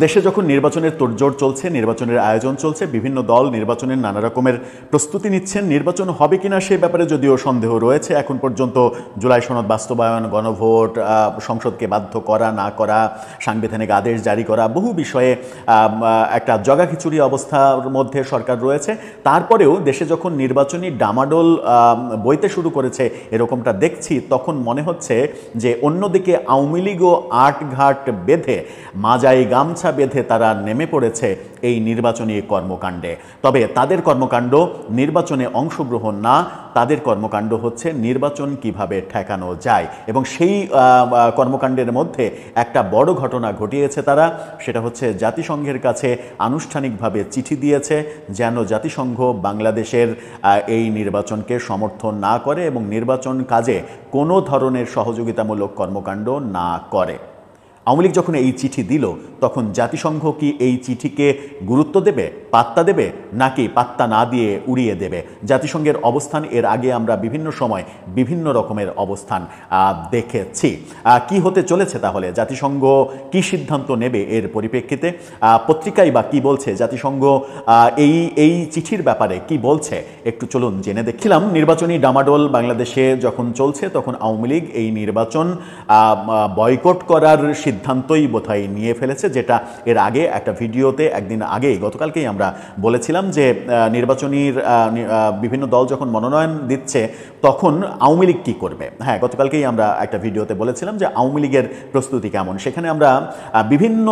দেশে যখন নির্বাচনের তোড়জোড় চলছে, নির্বাচনের আয়োজন চলছে, বিভিন্ন দল নির্বাচনের নানা রকমের প্রস্তুতি নিচ্ছেন। নির্বাচন হবে কিনা সে ব্যাপারে যদিও সন্দেহ রয়েছে। এখন পর্যন্ত জুলাই সনদ বাস্তবায়ন, গণভোট, সংসদকে বাধ্য করা না করা, সাংবিধানিক আদেশ জারি করা, বহু বিষয়ে একটা জগাখিচুড়ি অবস্থার মধ্যে সরকার রয়েছে। তারপরেও দেশে যখন নির্বাচনী ডামাডোল বইতে শুরু করেছে, এরকমটা দেখছি, তখন মনে হচ্ছে যে অন্যদিকে আওয়ামী লীগও আটঘাট বেঁধে, মাজাই গামছা বেঁধে তারা নেমে পড়েছে এই নির্বাচনী কর্মকাণ্ডে। তবে তাদের কর্মকাণ্ড নির্বাচনে অংশগ্রহণ না, তাদের কর্মকাণ্ড হচ্ছে নির্বাচন কিভাবে ঠেকানো যায়। এবং সেই কর্মকাণ্ডের মধ্যে একটা বড় ঘটনা ঘটিয়েছে তারা, সেটা হচ্ছে জাতিসংঘের কাছে আনুষ্ঠানিকভাবে চিঠি দিয়েছে যেন জাতিসংঘ বাংলাদেশের এই নির্বাচনকে সমর্থন না করে এবং নির্বাচন কাজে কোনো ধরনের সহযোগিতামূলক কর্মকাণ্ড না করে। আওয়ামী লীগ যখন এই চিঠি দিল, তখন জাতিসংঘ কি এই চিঠিকে গুরুত্ব দেবে, পাত্তা দেবে, নাকি পাত্তা না দিয়ে উড়িয়ে দেবে? জাতিসংঘের অবস্থান এর আগে আমরা বিভিন্ন সময় বিভিন্ন রকমের অবস্থান দেখেছি। কি হতে চলেছে তাহলে? জাতিসংঘ কি সিদ্ধান্ত নেবে এর পরিপ্রেক্ষিতে? পত্রিকায় বা কি বলছে জাতিসংঘ এই চিঠির ব্যাপারে কি বলছে, একটু চলুন জেনে দেখছিলাম। নির্বাচনী ডামাডোল বাংলাদেশে যখন চলছে, তখন আওয়ামী লীগ এই নির্বাচন বয়কট করার সিদ্ধান্তই বোধহয় নিয়ে ফেলেছে, যেটা এর আগে একটা ভিডিওতে একদিন আগেই, গতকালকেই আমরা বলেছিলাম যে নির্বাচনীর বিভিন্ন দল যখন মনোনয়ন দিচ্ছে তখন আওয়ামী লীগ কী করবে। হ্যাঁ, গতকালকেই আমরা একটা ভিডিওতে বলেছিলাম যে আওয়ামী লীগের প্রস্তুতি কেমন। সেখানে আমরা বিভিন্ন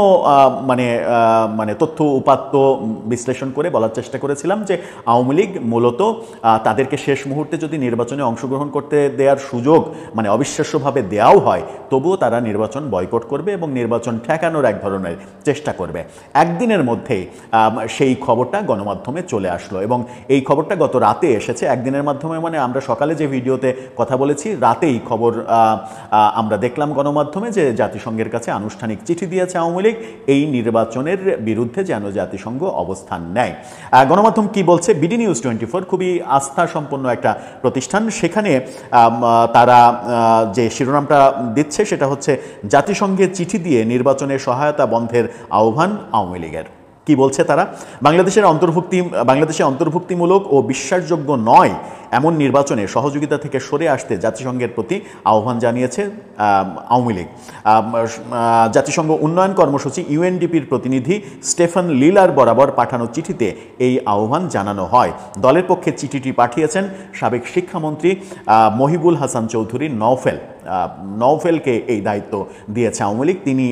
মানে তথ্য উপাত্ত বিশ্লেষণ করে বলার চেষ্টা করেছিলাম যে আওয়ামী লীগ মূলত তাদেরকে শেষ মুহূর্তে যদি নির্বাচনে অংশগ্রহণ করতে দেওয়ার সুযোগ মানে অবিশ্বাস্যভাবে দেওয়াও হয়, তবুও তারা নির্বাচন বয়কট করবে এবং নির্বাচন ঠেকানোর এক ধরনের চেষ্টা করবে। একদিনের মধ্যেই সেই খবরটা গণমাধ্যমে চলে আসলো এবং এই খবরটা গত রাতে এসেছে। একদিনের মাধ্যমে মানে আমরা সকালে যে ভিডিওতে কথা বলেছি, রাতেই খবর আমরা দেখলাম গণমাধ্যমে যে জাতিসংঘের কাছে আনুষ্ঠানিক চিঠি দিয়েছে আওয়ামী লীগ এই নির্বাচনের বিরুদ্ধে যেন জাতিসংঘ অবস্থান নেয়। গণমাধ্যম কি বলছে? বিডি নিউজ 24 খুবই আস্থা সম্পন্ন একটা প্রতিষ্ঠান। সেখানে তারা যে শিরোনামটা দিচ্ছে সেটা হচ্ছে জাতিসংঘে চিঠি দিয়ে নির্বাচনের সহায়তা বন্ধের আহ্বান আওয়ামী লীগের। কি বলছে তারা? বাংলাদেশে অন্তর্ভুক্তিমূলক ও বিশ্বাসযোগ্য নয় এমন নির্বাচনে সহযোগিতা থেকে সরে আসতে জাতিসংঘের প্রতি আহ্বান জানিয়েছে আওয়ামী লীগ। জাতিসংঘ উন্নয়ন কর্মসূচি ইউএনডিপির প্রতিনিধি স্টেফান লিলার বরাবর পাঠানো চিঠিতে এই আহ্বান জানানো হয়। দলের পক্ষে চিঠিটি পাঠিয়েছেন সাবেক শিক্ষামন্ত্রী মহিবুল হাসান চৌধুরী নওফেলকে এই দায়িত্ব দিয়েছে আওয়ামী লীগ। তিনি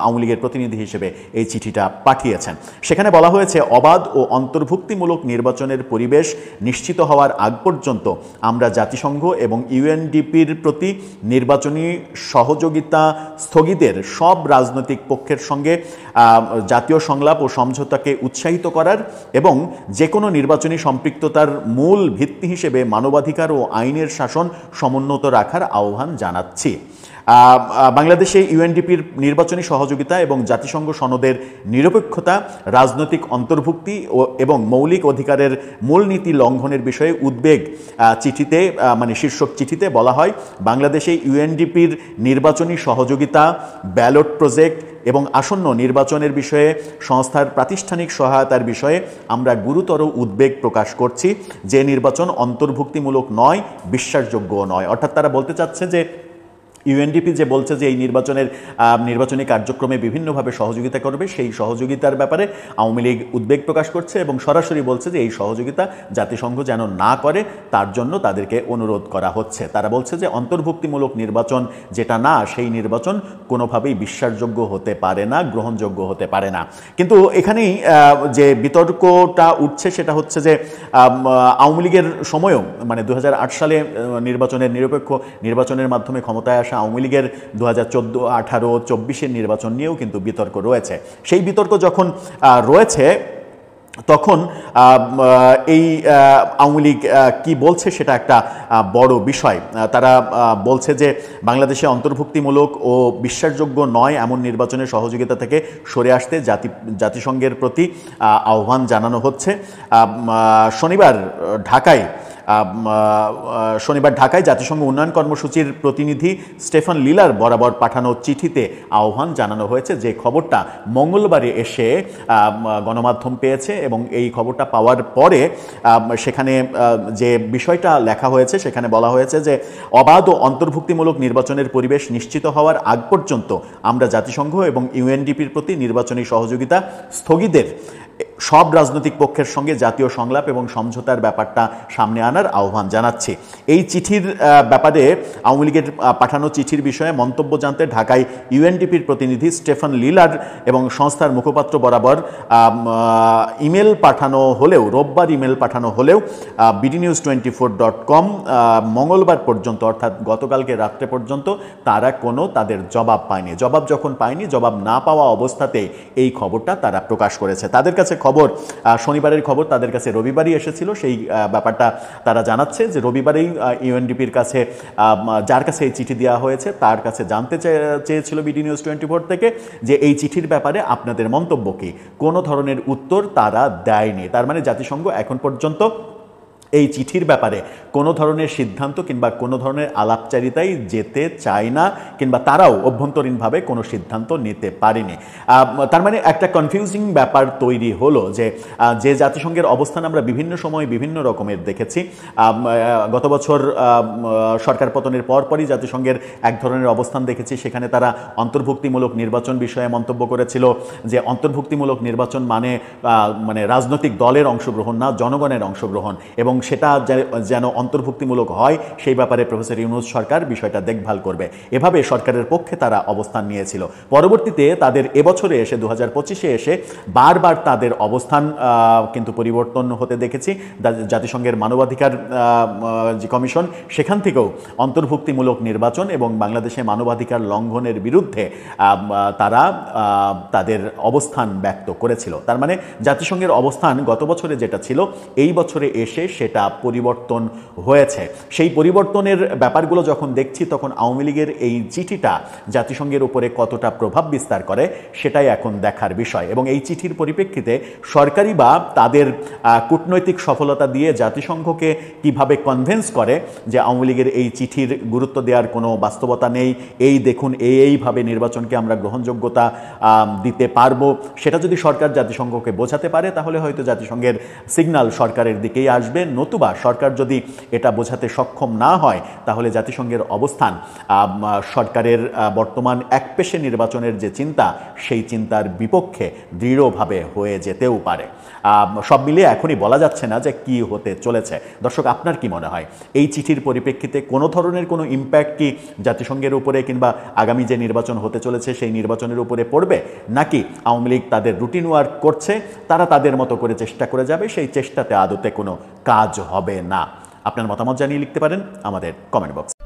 আওয়ামী লীগের প্রতিনিধি হিসেবে এই চিঠিটা পাঠিয়েছেন। সেখানে বলা হয়েছে, অবাধ ও অন্তর্ভুক্তিমূলক নির্বাচনের পরিবেশ নিশ্চিত হওয়ার আগ পর্যন্ত আমরা জাতিসংঘ এবং ইউএনডিপির প্রতি নির্বাচনী সহযোগিতা স্থগিতের সব রাজনৈতিক পক্ষের সঙ্গে জাতীয় সংলাপ ও সমঝোতাকে উৎসাহিত করার এবং যে কোনো নির্বাচনী সম্পৃক্ততার মূল ভিত্তি হিসেবে মানবাধিকার ও আইনের শাসন সমুন্নত রাখার আহ্বান জানাচ্ছি। বাংলাদেশে ইউএনডিপির নির্বাচনী সহযোগিতা এবং জাতিসংঘ সনদের নিরপেক্ষতা, রাজনৈতিক অন্তর্ভুক্তি এবং মৌলিক অধিকারের মূলনীতি লঙ্ঘনের বিষয়ে উদ্বেগ চিঠিতে শীর্ষক চিঠিতে বলা হয়, বাংলাদেশে ইউএনডিপির নির্বাচনী সহযোগিতা, ব্যালট প্রজেক্ট এবং আসন্ন নির্বাচনের বিষয়ে সংস্থার প্রাতিষ্ঠানিক সহায়তার বিষয়ে আমরা গুরুতর উদ্বেগ প্রকাশ করছি। যে নির্বাচন অন্তর্ভুক্তিমূলক নয়, বিশ্বাসযোগ্য নয়। অর্থাৎ তারা বলতে চাচ্ছে যে ইউএনডিপি যে বলছে যে এই নির্বাচনী কার্যক্রমে বিভিন্নভাবে সহযোগিতা করবে, সেই সহযোগিতার ব্যাপারে আওয়ামী লীগ উদ্বেগ প্রকাশ করছে এবং সরাসরি বলছে যে এই সহযোগিতা জাতিসংঘ যেন না করে তার জন্য তাদেরকে অনুরোধ করা হচ্ছে। তারা বলছে যে অন্তর্ভুক্তিমূলক নির্বাচন যেটা না, সেই নির্বাচন কোনোভাবেই বিশ্বাসযোগ্য হতে পারে না, গ্রহণযোগ্য হতে পারে না। কিন্তু এখানেই যে বিতর্কটা উঠছে সেটা হচ্ছে যে আওয়ামী লীগের সময়ও 2008 সালে নিরপেক্ষ নির্বাচনের মাধ্যমে ক্ষমতায় আসা আওয়ামী লীগের 2014, 18, 24 নির্বাচন নিয়েও কিন্তু বিতর্ক রয়েছে। সেই বিতর্ক যখন রয়েছে তখন এই আওয়ামী লীগ কি বলছে সেটা একটা বড় বিষয়। তারা বলছে যে বাংলাদেশে অন্তর্ভুক্তিমূলক ও বিশ্বাসযোগ্য নয় এমন নির্বাচনের সহযোগিতা থেকে সরে আসতে জাতিসংঘের প্রতি আহ্বান জানানো হচ্ছে। শনিবার ঢাকায় শনিবার ঢাকায় জাতিসংঘ উন্নয়ন কর্মসূচির প্রতিনিধি স্টেফান লিলার বরাবর পাঠানো চিঠিতে আহ্বান জানানো হয়েছে, যে খবরটা মঙ্গলবারে এসে গণমাধ্যম পেয়েছে এবং এই খবরটা পাওয়ার পরে সেখানে যে বিষয়টা লেখা হয়েছে সেখানে বলা হয়েছে যে অবাধ ও অন্তর্ভুক্তিমূলক নির্বাচনের পরিবেশ নিশ্চিত হওয়ার আগ পর্যন্ত আমরা জাতিসংঘ এবং ইউএনডিপির প্রতি নির্বাচনী সহযোগিতা স্থগিতের সব রাজনৈতিক পক্ষের সঙ্গে জাতীয় সংলাপ এবং সমঝোতার ব্যাপারটা সামনে আনার আহ্বান জানাচ্ছি। এই চিঠির ব্যাপারে আওয়ামী লীগের পাঠানো চিঠির বিষয়ে মন্তব্য জানতে ঢাকায় ইউএনডিপির প্রতিনিধি স্টেফান লিলার এবং সংস্থার মুখপাত্র বরাবর ইমেল পাঠানো হলেও, রোববার ইমেল পাঠানো হলেও bdnews24.com মঙ্গলবার পর্যন্ত অর্থাৎ গতকালকে রাত্রে পর্যন্ত তারা কোনো তাদের জবাব পায়নি। জবাব যখন পায়নি, জবাব না পাওয়া অবস্থাতেই এই খবরটা তারা প্রকাশ করেছে। তাদের কাছে খবর, শনিবারের খবর তাদের কাছে রবিবারই এসেছিল। সেই ব্যাপারটা তারা জানাচ্ছে যে রবিবারেই ইউএনডিপির কাছে, যার কাছে এই চিঠি দেওয়া হয়েছে তার কাছে জানতে চেয়েছিল BDNews24 থেকে যে এই চিঠির ব্যাপারে আপনাদের মন্তব্য কি। কোনো ধরনের উত্তর তারা দেয়নি। তার মানে জাতিসংঘ এখন পর্যন্ত এই চিঠির ব্যাপারে কোনো ধরনের সিদ্ধান্ত কিংবা কোনো ধরনের আলাপচারিতাই যেতে চায় না, কিংবা তারাও অভ্যন্তরীণভাবে কোনো সিদ্ধান্ত নিতে পারেনি। তার মানে একটা কনফিউজিং ব্যাপার তৈরি হলো যে জাতিসংঘের অবস্থান আমরা বিভিন্ন সময় বিভিন্ন রকমের দেখেছি। গত বছর সরকার পতনের পরপরই জাতিসংঘের এক ধরনের অবস্থান দেখেছি, সেখানে তারা অন্তর্ভুক্তিমূলক নির্বাচন বিষয়ে মন্তব্য করেছিল যে অন্তর্ভুক্তিমূলক নির্বাচন মানে রাজনৈতিক দলের অংশগ্রহণ না, জনগণের অংশগ্রহণ, এবং সেটা যেন অন্তর্ভুক্তিমূলক হয় সেই ব্যাপারে প্রফেসর ইউনূস সরকার বিষয়টা দেখভাল করবে। এভাবে সরকারের পক্ষে তারা অবস্থান নিয়েছিল। পরবর্তীতে তাদের এবছরে এসে 2025-এ এসে বারবার তাদের অবস্থান কিন্তু পরিবর্তন হতে দেখেছি। জাতিসংঘের মানবাধিকার যে কমিশন, সেখান থেকেও অন্তর্ভুক্তিমূলক নির্বাচন এবং বাংলাদেশে মানবাধিকার লঙ্ঘনের বিরুদ্ধে তারা তাদের অবস্থান ব্যক্ত করেছিল। তার মানে জাতিসংঘের অবস্থান গত বছরে যেটা ছিল, এই বছরে এসে সেটা পরিবর্তন হয়েছে। সেই পরিবর্তনের ব্যাপারগুলো যখন দেখছি, তখন আওয়ামী লীগের এই চিঠিটা জাতিসংঘের উপরে কতটা প্রভাব বিস্তার করে সেটাই এখন দেখার বিষয়। এবং এই চিঠির পরিপ্রেক্ষিতে সরকারি বা তাদের কূটনৈতিক সফলতা দিয়ে জাতিসংঘকে কিভাবে কনভিন্স করে যে আওয়ামী লীগের এই চিঠির গুরুত্ব দেওয়ার কোনো বাস্তবতা নেই, এই দেখুন এইভাবে নির্বাচনকে আমরা গ্রহণযোগ্যতা দিতে পারবো, সেটা যদি সরকার জাতিসংঘকে বোঝাতে পারে তাহলে হয়তো জাতিসংঘের সিগন্যাল সরকারের দিকেই আসবে। নতুবা সরকার যদি এটা বোঝাতে সক্ষম না হয় তাহলে জাতিসংঘের অবস্থান সরকারের বর্তমান একপেশে নির্বাচনের যে চিন্তা, সেই চিন্তার বিপক্ষে দৃঢ়ভাবে হয়ে যেতেও পারে। সব মিলিয়ে এখনই বলা যাচ্ছে না যে কি হতে চলেছে। দর্শক, আপনার কি মনে হয় এই চিঠির পরিপ্রেক্ষিতে কোনো ধরনের কোনো ইম্প্যাক্ট কি জাতিসংঘের উপরে কিংবা আগামী যে নির্বাচন হতে চলেছে সেই নির্বাচনের উপরে পড়বে, নাকি আওয়ামী লীগ তাদের রুটিন ওয়ার্ক করছে, তারা তাদের মতো করে চেষ্টা করে যাবে, সেই চেষ্টাতে আদতে কোনো কাজ হবে না? আপনার মতামত জানিয়ে লিখতে পারেন আমাদের কমেন্ট বক্সে।